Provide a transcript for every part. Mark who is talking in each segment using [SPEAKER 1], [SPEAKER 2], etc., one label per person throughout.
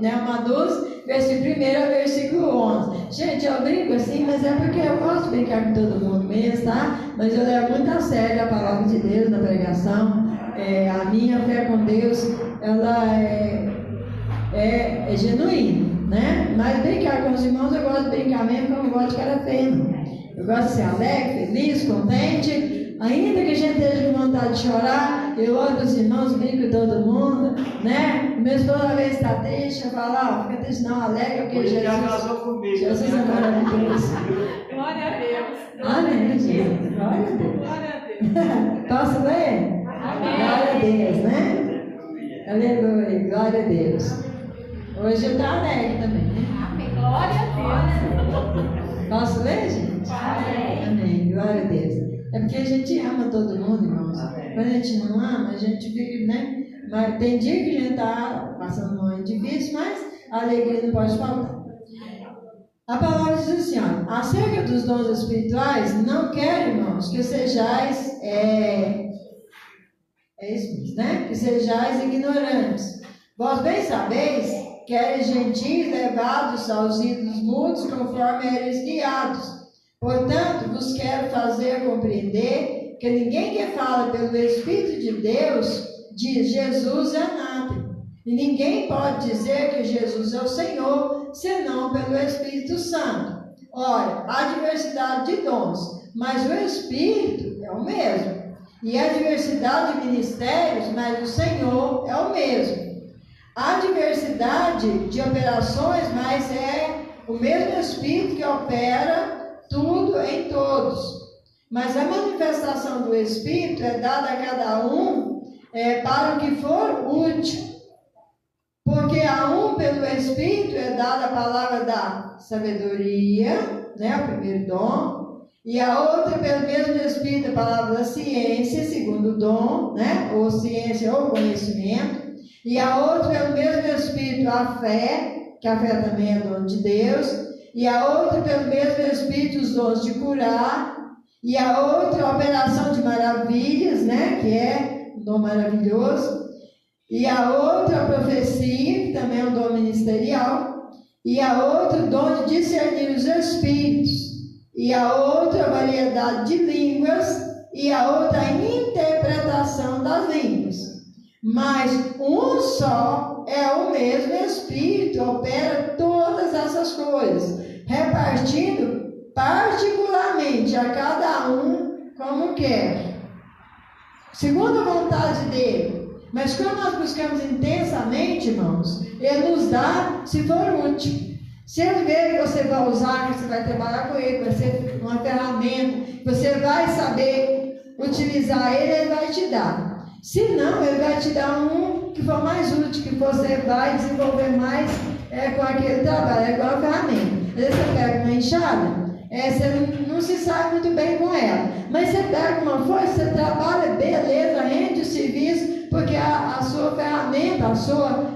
[SPEAKER 1] né? Uma dos, versículo 1 ao versículo 11. Gente, eu brinco assim, mas é porque eu gosto de brincar com todo mundo mesmo, tá? Mas eu levo muito a sério a palavra de Deus na pregação. A minha fé com Deus, ela é genuína, né? Mas brincar com os irmãos, eu gosto de brincar mesmo, porque eu não gosto de cara feio. Eu gosto de ser alegre, feliz, contente. Ainda que a gente esteja com vontade de chorar, eu olho para os irmãos, brinco com todo mundo, né? O meu esposo toda vez está triste, eu falo, fica triste não, alegre, porque Jesus é maravilhoso.
[SPEAKER 2] Glória a Deus.
[SPEAKER 1] Amém, Jesus. Glória a Deus.
[SPEAKER 2] Glória a Deus.
[SPEAKER 1] Posso ler?
[SPEAKER 2] Amém.
[SPEAKER 1] Glória a Deus, né? Aleluia, glória a Deus. Hoje eu estou alegre também, né?
[SPEAKER 2] Amém. Glória a Deus.
[SPEAKER 1] Posso ler, gente?
[SPEAKER 2] Amém.
[SPEAKER 1] Amém, glória a Deus. É porque a gente ama todo mundo, irmãos. Quando a gente não ama, a gente fica, né? Mas tem dia que a gente está passando um momento difícil, mas a alegria não pode faltar. A palavra diz assim, ó, acerca dos dons espirituais, não quero, irmãos, que sejais, isso mesmo, né? Que sejais ignorantes. Vós bem sabeis que eres gentis levados aos ídolos mudos, conforme eres guiados. Portanto, vos quero fazer compreender que ninguém que fala pelo Espírito de Deus diz Jesus é anátema. E ninguém pode dizer que Jesus é o Senhor, senão pelo Espírito Santo. Ora, há diversidade de dons, mas o Espírito é o mesmo. E há diversidade de ministérios, mas o Senhor é o mesmo. Há diversidade de operações, mas é o mesmo Espírito que opera tudo em todos. Mas a manifestação do Espírito é dada a cada um para o que for útil. Porque a um pelo Espírito é dada a palavra da sabedoria, né, o primeiro dom, e a outra pelo mesmo Espírito a palavra da ciência, segundo dom, né, ou ciência ou conhecimento, e a outra pelo mesmo Espírito a fé, que a fé também é dom de Deus, e a outra pelo mesmo Espírito os dons de curar, e a outra a operação de maravilhas, né, que é um dom maravilhoso, e a outra a profecia, que também é um dom ministerial, e a outra o dom de discernir os espíritos, e a outra a variedade de línguas, e a outra a interpretação das línguas. Mas um só é o mesmo Espírito, opera todas essas coisas, repartindo particularmente a cada um como quer, segundo a vontade dele. Mas quando nós buscamos intensamente, irmãos, ele nos dá se for útil. Se ele vê que você vai usar, que você vai trabalhar com ele, vai ser uma ferramenta, você vai saber utilizar ele, ele vai te dar. Se não, ele vai te dar um que for mais útil, que você vai desenvolver mais com aquele trabalho, é igual a ferramenta. Às vezes você pega uma enxada, você não se sai muito bem com ela, mas você pega uma foice, você trabalha, beleza, rende o serviço, porque a sua ferramenta, a sua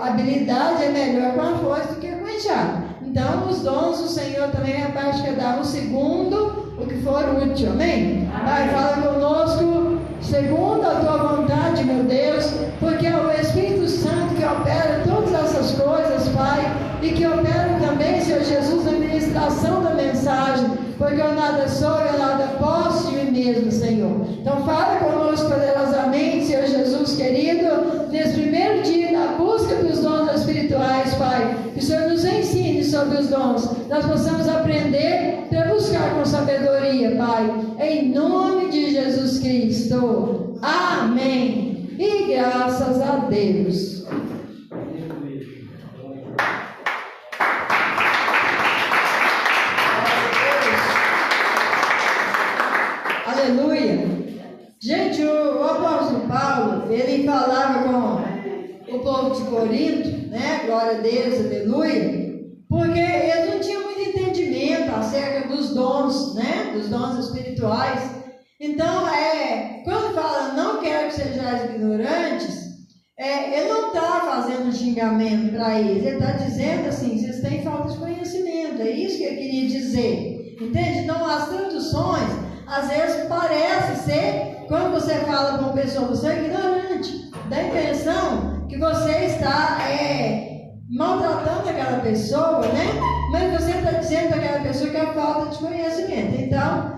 [SPEAKER 1] habilidade é melhor com a foice do que com a enxada. Então, os dons do Senhor também é parte que dá um segundo o que for útil, amém? Pai, fala conosco, segundo a tua vontade, meu Deus, porque é o Espírito Santo que opera todas essas coisas, Pai, e que opera também, Senhor Jesus, na ministração da mensagem, porque eu nada sou, eu nada posso de mim mesmo, Senhor. Então, fala conosco poderosamente, Senhor Jesus querido, nesse primeiro dia da busca dos dons espirituais, Pai, que o Senhor nos ensine sobre os dons, nós possamos aprender a buscar com sabedoria, Pai, em nome de Jesus Cristo. Amém. E graças a Deus. Aleluia. Gente, o apóstolo Paulo, ele falava com o povo de Corinto, né? Glória a Deus, aleluia. Porque eles não tinham muito entendimento acerca dos dons, né? Dos dons espirituais. Então, quando fala não quero que sejais ignorantes, ele não está fazendo um xingamento para eles. Ele está dizendo assim, vocês têm falta de conhecimento. É isso que ele queria dizer. Entende? Então, as traduções, às vezes, parece ser, quando você fala com uma pessoa, você é ignorante. Dá a impressão que você está pessoa, né? Mas você está dizendo para aquela pessoa que é falta de conhecimento. Então,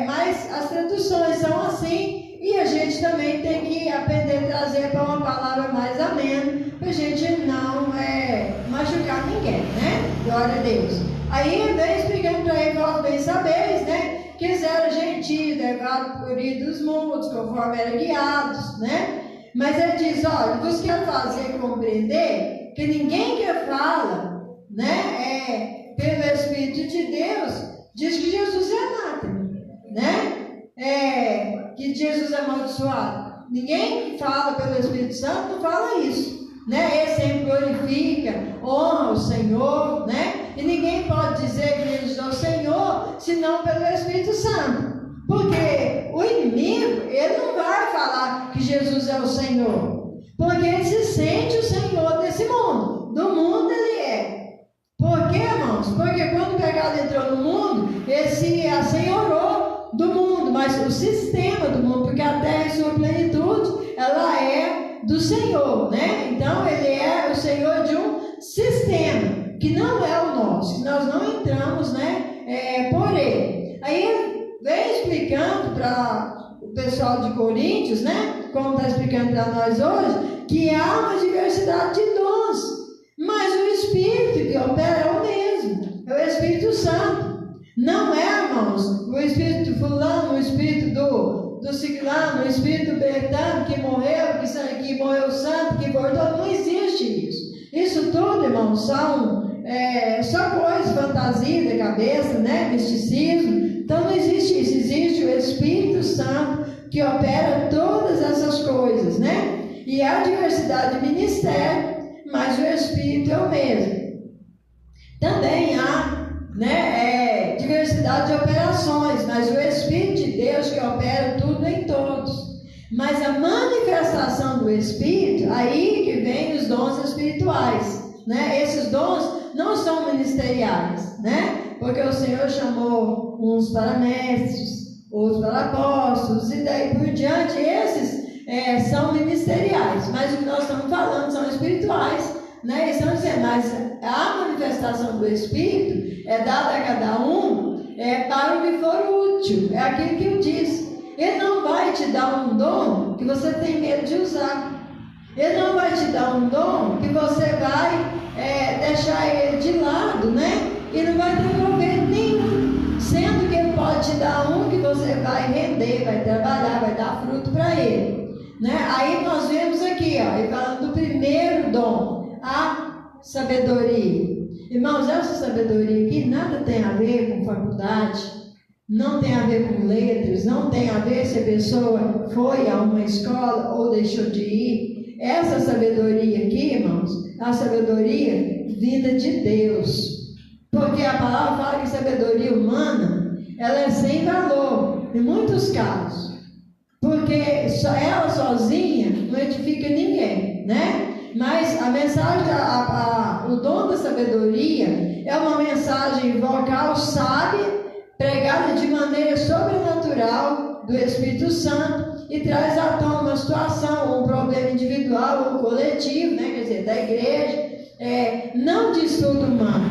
[SPEAKER 1] mas as traduções são assim, e a gente também tem que aprender a trazer para uma palavra mais amena, para a gente não machucar ninguém, né? Glória a Deus. Aí ele vem explicando para ele, vós bem sabeis, né? Que eles eram gentis, levados por ídolos mudos, conforme eram guiados, né? Mas ele diz, olha, vos quero fazer compreender que ninguém que fala, né, pelo Espírito de Deus, diz que Jesus é anátema, né? Que Jesus é amaldiçoado. Ninguém que fala pelo Espírito Santo não fala isso, né? Ele sempre glorifica, honra o Senhor, né? E ninguém pode dizer que Jesus é o Senhor, senão pelo Espírito Santo. Porque o inimigo, ele não vai falar que Jesus é o Senhor, porque ele se sente o Senhor desse mundo. Do mundo ele é. Por quê, irmãos? Porque quando o pecado entrou no mundo, ele se assenhorou do mundo, mas o sistema do mundo, porque a terra em sua plenitude, ela é do Senhor, né? Então ele é o Senhor de um sistema, que não é o nosso, que nós não entramos, né, por ele. Aí ele vem explicando para o pessoal de Coríntios, né, como está explicando para nós hoje, que há uma diversidade de dons, mas o Espírito que opera é o mesmo, é o Espírito Santo. Não é, irmãos, o Espírito do fulano, o Espírito do ciclano, o Espírito do Bertano, que morreu, que morreu santo, que bordou. Não existe isso. Isso tudo, irmãos, são só coisas, fantasia da cabeça, né? Misticismo. Então não existe isso. Existe o Espírito Santo que opera todas essas coisas, né? E há diversidade de ministério, mas o Espírito é o mesmo. Também há, né, diversidade de operações, mas o Espírito de Deus que opera tudo em todos. Mas a manifestação do Espírito, aí que vem os dons espirituais, né? Esses dons não são ministeriais, né? Porque o Senhor chamou uns para mestres, outros para apóstolos, e daí por diante. Esses são ministeriais, mas o que nós estamos falando são espirituais, né? Estão dizendo, mas a manifestação do Espírito é dada a cada um para o que for útil, é aquilo que eu disse. Ele não vai te dar um dom que você tem medo de usar. Ele não vai te dar um dom que você vai deixar ele de lado, né? E não vai ter proveito nenhum. Sendo que ele pode te dar um que você vai render, vai trabalhar, vai dar fruto para ele, né? Aí nós vemos aqui, ó, ele falando do primeiro dom, a sabedoria. Irmãos, essa sabedoria aqui nada tem a ver com faculdade. Não tem a ver com letras, não tem a ver se a pessoa foi a uma escola ou deixou de ir. Essa sabedoria aqui, irmãos, é a sabedoria vinda de Deus. Porque a palavra fala que sabedoria humana, ela é sem valor, em muitos casos. Porque só ela sozinha não edifica ninguém, né? Mas a mensagem, o dom da sabedoria é uma mensagem vocal sábia, pregada de maneira sobrenatural do Espírito Santo, e traz à tona uma situação, um problema individual ou coletivo, né? Quer dizer, da igreja, não de estudo humano.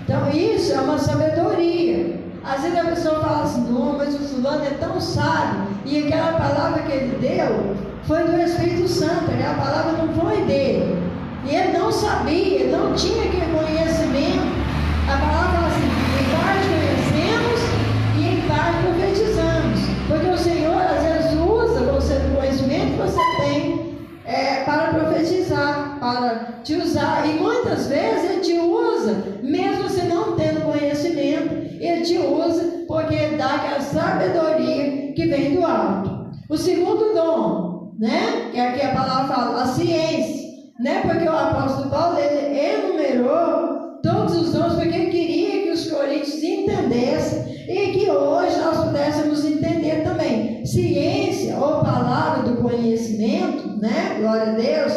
[SPEAKER 1] Então isso é uma sabedoria. Às vezes a pessoa fala assim, não, mas o fulano é tão sábio, e aquela palavra que ele deu foi do Espírito Santo, aquela palavra não foi dele, e ele não sabia, ele não tinha aquele conhecimento. A palavra fala assim, em parte conhecemos e em parte profetizamos, porque o Senhor às vezes usa você do conhecimento que você tem para profetizar, para te usar, e muitas vezes ele te usa mesmo você não tendo conhecimento. Ele te usa porque ele dá aquela sabedoria que vem do alto. O segundo dom, né, que aqui a palavra fala, a ciência, né, porque o apóstolo Paulo ele enumerou todos os dons porque ele queria que os coríntios entendessem e que hoje nós pudéssemos entender também. Ciência ou palavra do conhecimento, né, glória a Deus,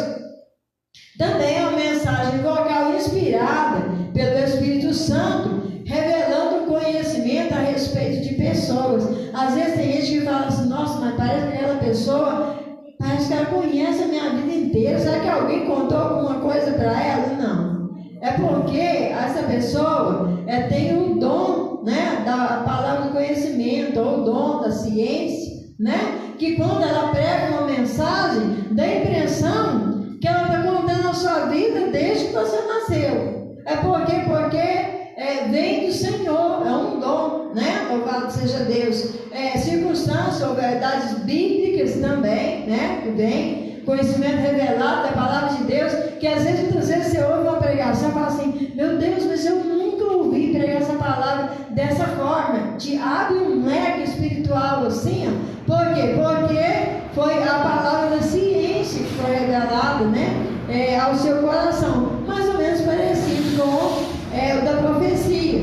[SPEAKER 1] também é uma mensagem vocal inspirada pelo Espírito Santo, revelando o conhecimento a respeito de pessoas. Às vezes tem gente que fala assim, nossa, mas parece que aquela pessoa, parece que ela conhece a minha vida inteira. Será que alguém contou alguma coisa para ela? Não. É porque essa pessoa tem o dom, né, da palavra do conhecimento, ou o dom da ciência, né? Que quando ela prega uma mensagem, dá a impressão que ela está contando a sua vida desde que você nasceu. Porque vem do Senhor, é um dom, né? Louvado seja Deus. Circunstâncias ou verdades bíblicas também, né? Que vem, conhecimento revelado da palavra de Deus, que às vezes, muitas vezes você ouve uma pregação e fala assim: meu Deus, mas eu nunca ouvi pregar essa palavra dessa forma. Te abre um leque espiritual assim, ó. Por quê? Porque foi a palavra da ciência que foi revelada, né? Ao seu coração, mais ou menos parecido com o da profecia.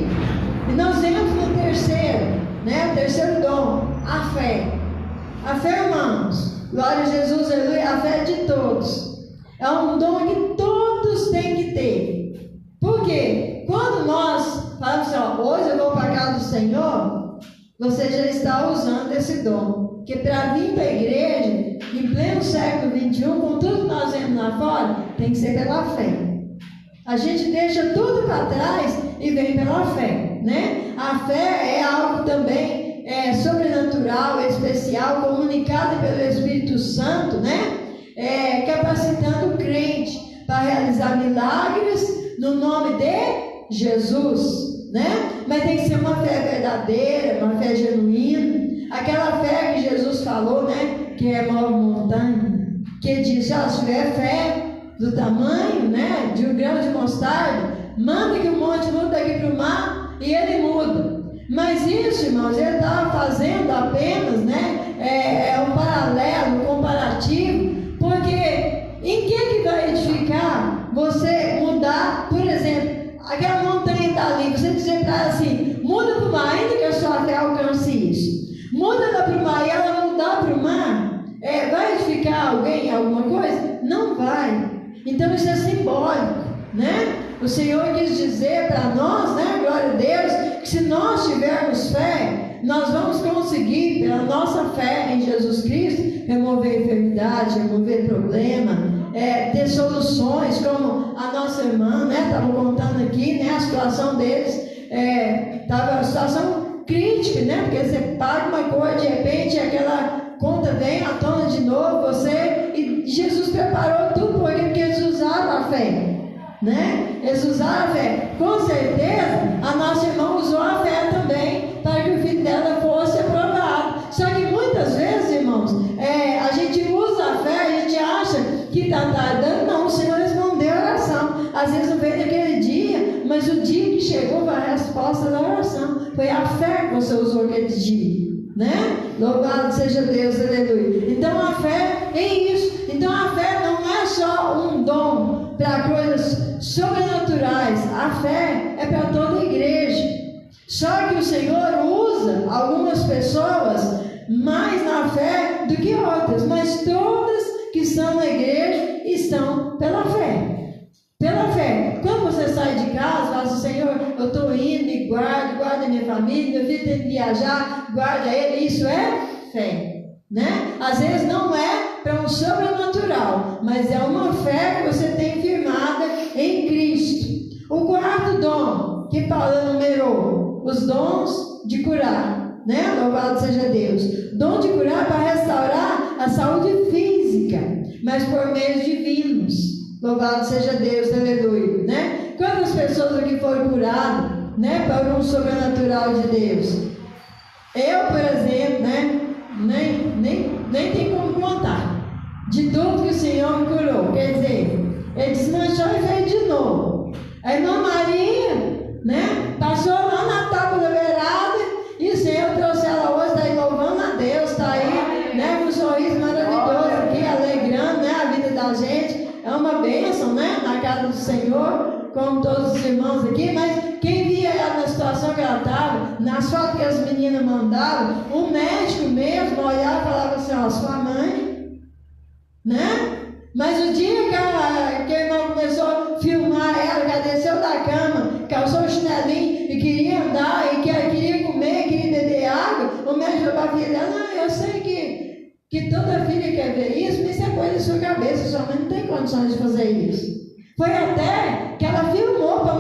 [SPEAKER 1] E nós vemos no terceiro, né? O terceiro dom, a fé. A fé, irmãos, glória a Jesus, aleluia, a fé de todos. É um dom que todos têm que ter. Por quê? Quando nós falamos assim, ó, hoje eu vou para a casa do Senhor, você já está usando esse dom. Porque para vir para a igreja, em pleno século XXI, com tudo que nós vemos lá fora, tem que ser pela fé. A gente deixa tudo para trás e vem pela fé, né? A fé é algo também sobrenatural, especial, comunicado pelo Espírito Santo, né? Capacitando o crente para realizar milagres no nome de Jesus, né? Mas tem que ser uma fé verdadeira, uma fé genuína. Aquela fé que Jesus falou, né? Que é maior montanha. Que diz, se tiver fé do tamanho, né? De um grão de mostarda, manda que o monte mude daqui para o mar e ele muda. Mas isso, irmãos, ele estava fazendo apenas, né? Um paralelo, um comparativo. Porque em que vai edificar você mudar, por exemplo, aquela montanha está ali, você dizer para ela assim, muda para o mar, ainda que a sua fé alcance isso. Muda ela para o mar e ela mudar para o mar, vai edificar alguém, alguma coisa? Não vai. Então isso é simbólico, né? O Senhor quis dizer para nós, né, glória a Deus, que se nós tivermos fé, nós vamos conseguir, pela nossa fé em Jesus Cristo, remover enfermidade, remover problema, ter soluções, como a nossa irmã, né, estava contando aqui, né, a situação deles, estava uma situação crítica, né? Porque você paga uma coisa, de repente aquela conta vem à tona de novo, e Jesus preparou tudo porque eles usaram a fé, né? Eles usaram a fé. Com certeza, a nossa irmã usou a fé também para que o filho dela fosse aprovado. Só que muitas vezes, irmãos, a gente usa a fé, a gente acha que está tardando. Não, o Senhor respondeu a oração. Às vezes não veio naquele dia, mas o dia que chegou foi a resposta da oração. Foi a fé que você usou aquele dia, né? Louvado seja Deus, aleluia. Então a fé é isso. Então a fé não é só um dom para coisas sobrenaturais. A fé é para toda a igreja. Só que o Senhor usa algumas pessoas mais na fé do que outras, mas todas que estão na igreja estão pela fé. Pela fé. Quando você sai de casa, fala assim, Senhor, eu estou indo e guarda minha família, meu filho tem que viajar, guarda ele, isso é fé, né? Às vezes não é para um sobrenatural, mas é uma fé que você tem firmada em Cristo. O quarto dom que Paulo numerou, os dons de curar, né? Louvado seja Deus. Dom de curar para restaurar a saúde física, mas por meios divinos. Louvado seja Deus, aleluia, né? Quantas pessoas aqui foram curadas, né, por um sobrenatural de Deus? Eu, por exemplo, né, nem tem como contar de tudo que o Senhor me curou. Quer dizer, ele desmanchou e fez de novo. A irmã Maria, né, passou lá na tábua da beirada e o Senhor trouxe ela hoje, está aí louvando a Deus, está aí, né, com um sorriso maravilhoso aqui, alegrando, né, a vida da gente. É uma bênção, né? Na casa do Senhor, como todos os irmãos aqui, mas quem via ela na situação que ela estava, nas fotos que as meninas mandavam, o médico mesmo olhava e falava assim, ó, sua mãe, né? Mas o dia que a irmã começou a filmar ela, que ela desceu da cama, calçou o chinelinho e queria andar, e queria comer, queria beber água, o médico falou para a filha dela, não, eu sei que toda filha quer ver isso, mas isso é coisa da sua cabeça, sua mãe não tem condições de fazer isso. Foi até que ela filmou para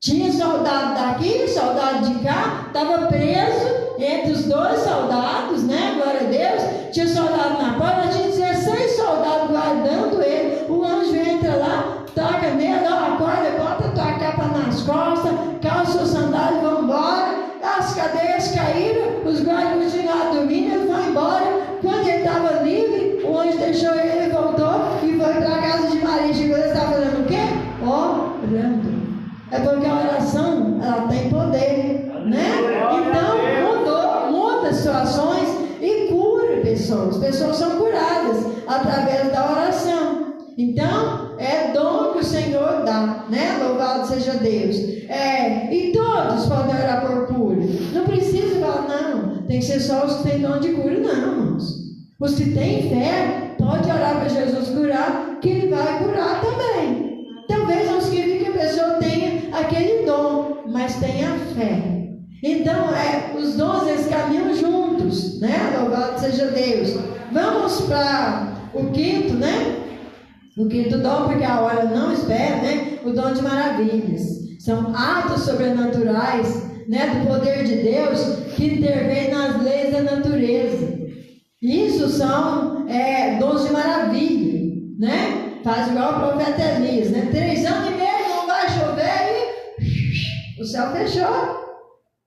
[SPEAKER 1] Tinha soldado daqui, soldado de cá, estava preso entre os dois soldados, né? Glória a Deus. Tinha soldado na porta, tinha 16 soldados guardando ele. O anjo entra lá, toca nele, ó, acorda, bota tua capa nas costas, calça o sandália e vão embora. As cadeias caíram, os guardas continuaram dormindo, ele foi embora. Quando ele estava livre, o anjo deixou ele, voltou e foi para a casa de Maria. Chegou, ele estava fazendo o quê? Orando. É porque a oração, ela tem poder, né? Então, muda situações e cura pessoas. Pessoas são curadas através da oração. Então, é dom que o Senhor dá, né? Louvado seja Deus. E todos podem orar por cura. Não precisa falar, não, tem que ser só os que têm dom de cura, não, irmãos. Os que têm fé, pode orar para Jesus curar, que Ele vai curar também. Talvez não signifique que a pessoa tenha aquele dom, mas tenha fé. Então, os dons, eles caminham juntos, né? Louvado seja Deus. Vamos para o quinto, né? O quinto dom, porque a hora não espera, né? O dom de maravilhas. São atos sobrenaturais, né? Do poder de Deus que intervém nas leis da natureza. Isso são dons de maravilha, né? Faz igual o profeta Elias, né? 3 anos e meio não vai chover e o céu fechou.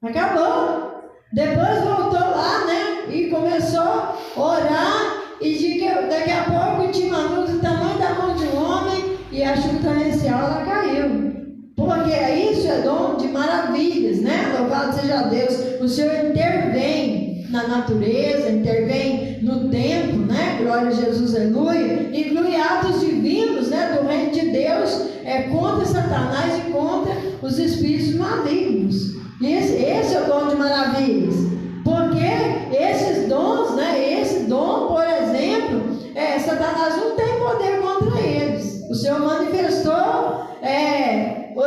[SPEAKER 1] Acabou. Depois voltou lá, né? E começou a orar. E daqui a pouco tinha uma luz do tamanho da mão de um homem e a chuva torrencial ela caiu. Porque isso é dom de maravilhas, né? Louvado seja Deus. O Senhor intervém na natureza, intervém no tempo, né? Glória a Jesus, aleluia. Inclui atos divinos, né? Do reino de Deus, contra Satanás e contra os espíritos malignos. Esse é o dom de maravilhas. Porque esses dons, né? Esse dom, por exemplo, Satanás não tem poder contra eles. O Senhor manifestou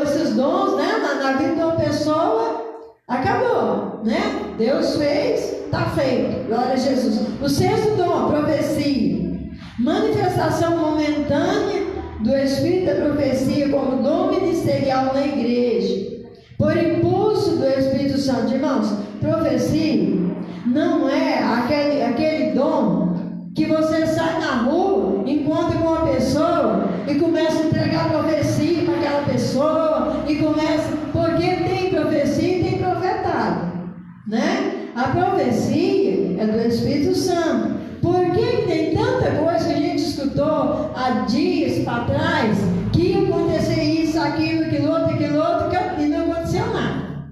[SPEAKER 1] esses dons, né? Na vida de uma pessoa, acabou, né? Deus fez, está feito. Glória a Jesus. O sexto dom, profecia. Manifestação momentânea do Espírito da profecia como dom ministerial na igreja. Por impulso do Espírito Santo. Irmãos, profecia não é aquele dom que você sai na rua, encontra com uma pessoa e começa a entregar profecia para aquela pessoa e começa, porque tem profecia e tem profetado, né? A profecia é do Espírito Santo. Por que tem tanta coisa que a gente escutou há dias para trás que ia acontecer isso, aquilo outro, e não aconteceu nada,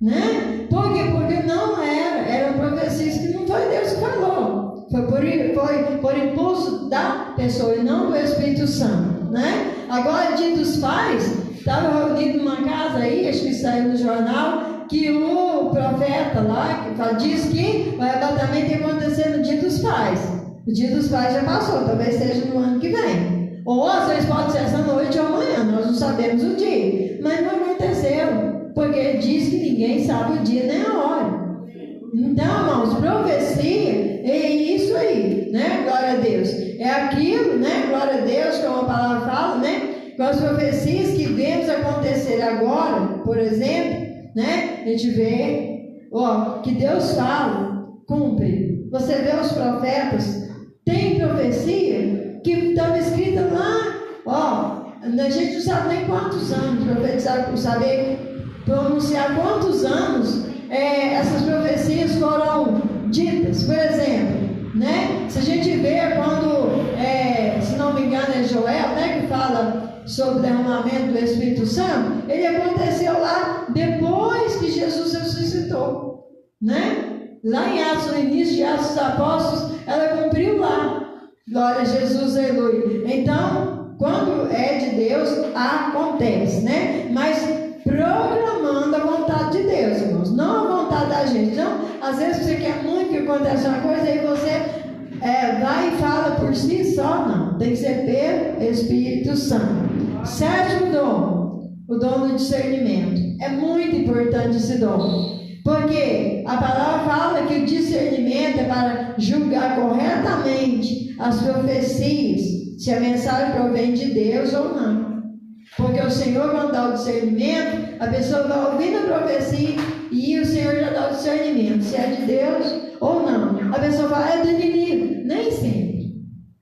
[SPEAKER 1] né? Por quê? Porque não eram profecias que não foi Deus que falou, foi por impulso da pessoa e não do Espírito Santo, né? Agora, dia dos pais, estava reunido numa casa aí, acho que saiu no jornal, que o profeta lá diz que o arrebatamento ia acontecer no dia dos pais. O dia dos pais já passou, talvez seja no ano que vem. Ou às vezes pode ser essa noite ou amanhã, nós não sabemos o dia. Mas não aconteceu, porque diz que ninguém sabe o dia nem a hora. Então, irmãos, profecia é isso aí, né? Glória a Deus. É aquilo, né? Glória a Deus, como a palavra fala, né? Com as profecias que vemos acontecer agora, por exemplo, né? A gente vê, que Deus fala, cumpre. Você vê os profetas, tem profecia que estava escrita lá, a gente não sabe nem quantos anos, profetizar, saber pronunciar quantos anos essas profecias foram ditas. Por exemplo, né? Se a gente vê quando, se não me engano é Joel, né? Que fala sobre o derramamento do Espírito Santo, ele aconteceu lá depois que Jesus ressuscitou, né? Lá em Atos, no início de Atos dos Apóstolos, ela cumpriu lá. Glória a Jesus, aleluia. Então, quando é de Deus, acontece, né? Mas programando a vontade de Deus, irmãos, não a vontade da gente. Então, às vezes você quer muito que aconteça uma coisa, aí você vai e fala por si só, não. Tem que ser pelo Espírito Santo. Sétimo dom, o dom do discernimento. É muito importante esse dom. Porque a palavra fala que o discernimento é para julgar corretamente as profecias, se a mensagem provém de Deus ou não. Porque o Senhor, quando dá o discernimento, a pessoa vai ouvindo a profecia e o Senhor já dá o discernimento, se é de Deus ou não. A pessoa fala, é do inimigo. Nem sempre.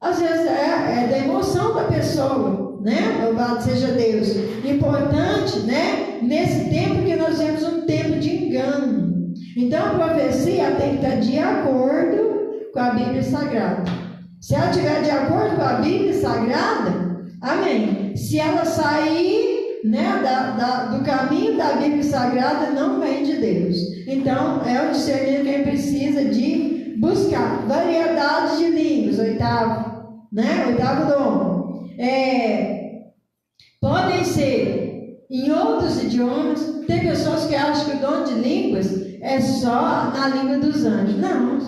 [SPEAKER 1] Às vezes é da emoção da pessoa, né? Louvado seja Deus. Importante, né? Nesse tempo que nós temos um tempo de engano. Então a profecia tem que estar de acordo com a Bíblia Sagrada. Se ela estiver de acordo com a Bíblia Sagrada, amém. Se ela sair, né, do caminho da Bíblia Sagrada, não vem de Deus. Então é o discernimento que a gente precisa de buscar. Variedade de línguas, oitavo, né? Oitavo dom. Podem ser em outros idiomas. Tem pessoas que acham que o dom de línguas é só na língua dos anjos. Não.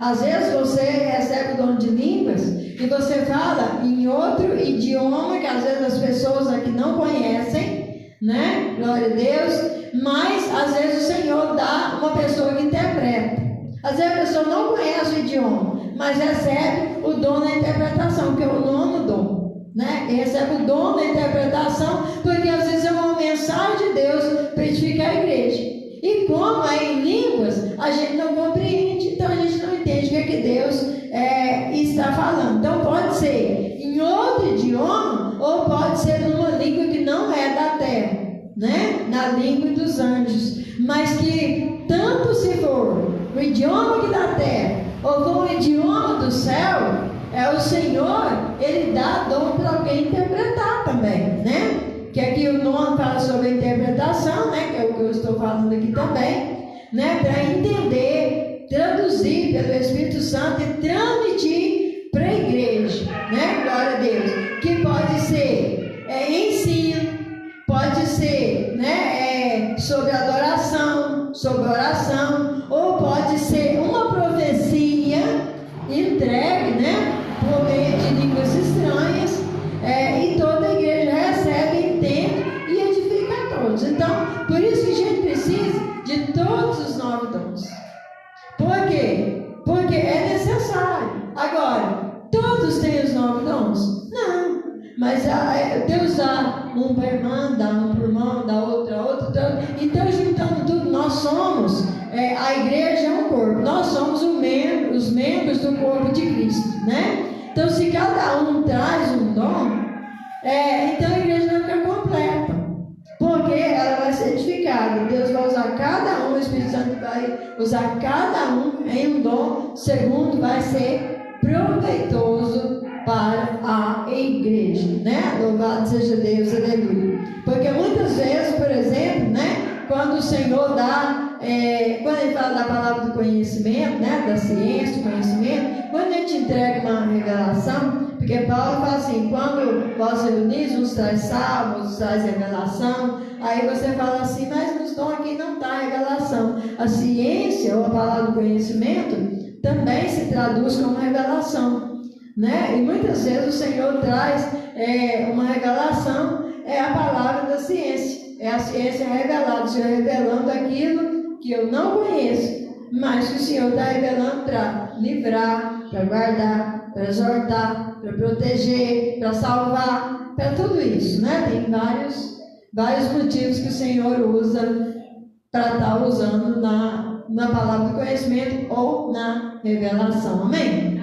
[SPEAKER 1] Às vezes você recebe o dom de línguas e você fala em outro idioma que às vezes as pessoas aqui não conhecem, né? Glória a Deus. Mas às vezes o Senhor dá uma pessoa que interpreta. Às vezes a pessoa não conhece o idioma, mas recebe o dom da interpretação, que é o nono dom, né? E recebe o dom da interpretação, porque às vezes é uma mensagem de Deus para edificar a igreja. E como é em línguas, a gente não compreende, então a gente não entende o que é que Deus está falando. Então pode ser em outro idioma, ou pode ser numa língua que não é da terra, né? Na língua dos anjos. Mas que tanto se for o idioma aqui da terra, ou for o idioma do céu, é o Senhor, Ele dá dom para alguém interpretar também, né? Que aqui o nono fala sobre a interpretação, né? Que é o que eu estou falando aqui também, né? Para entender, traduzir pelo Espírito Santo e transmitir para a igreja, né? Glória a Deus. Que pode ser ensino, pode ser, né? Sobre adoração, sobre oração, ou pode ser uma profecia entregue, né? Por meio de línguas estranhas, e toda a igreja recebe, entende e edifica a todos. Então, por isso que a gente precisa de todos os 9 dons. Por quê? Porque é necessário. Agora, todos têm os 9 dons? Não. Mas Deus dá um para irmã, dá um para o irmão, dá outro a outro. Então, juntando tudo, nós somos, a igreja é um corpo. Nós somos os membros do corpo de Cristo, né? Então, se cada um traz um dom, então a igreja vai ficar completa, porque ela vai ser edificada. Deus vai usar cada um, o Espírito Santo vai usar cada um em um dom, segundo vai ser proveitoso para a igreja, né? Louvado seja Deus, aleluia. Porque muitas vezes, por exemplo, né, quando o Senhor dá, quando Ele fala da palavra do conhecimento, né, da ciência, do conhecimento, quando a gente entrega uma revelação, porque Paulo fala assim, quando vós reunis, uns traz salmo, uns traz revelação, aí você fala assim, mas nos dons aqui não está revelação. A ciência, ou a palavra do conhecimento, também se traduz como revelação, né? E muitas vezes o Senhor traz uma revelação, é a palavra da ciência. É a ciência revelada, o Senhor revelando aquilo que eu não conheço, mas que o Senhor está revelando para livrar, para guardar, para exortar, para proteger, para salvar, para tudo isso, né? Tem vários motivos que o Senhor usa para estar usando na palavra do conhecimento ou na revelação, amém?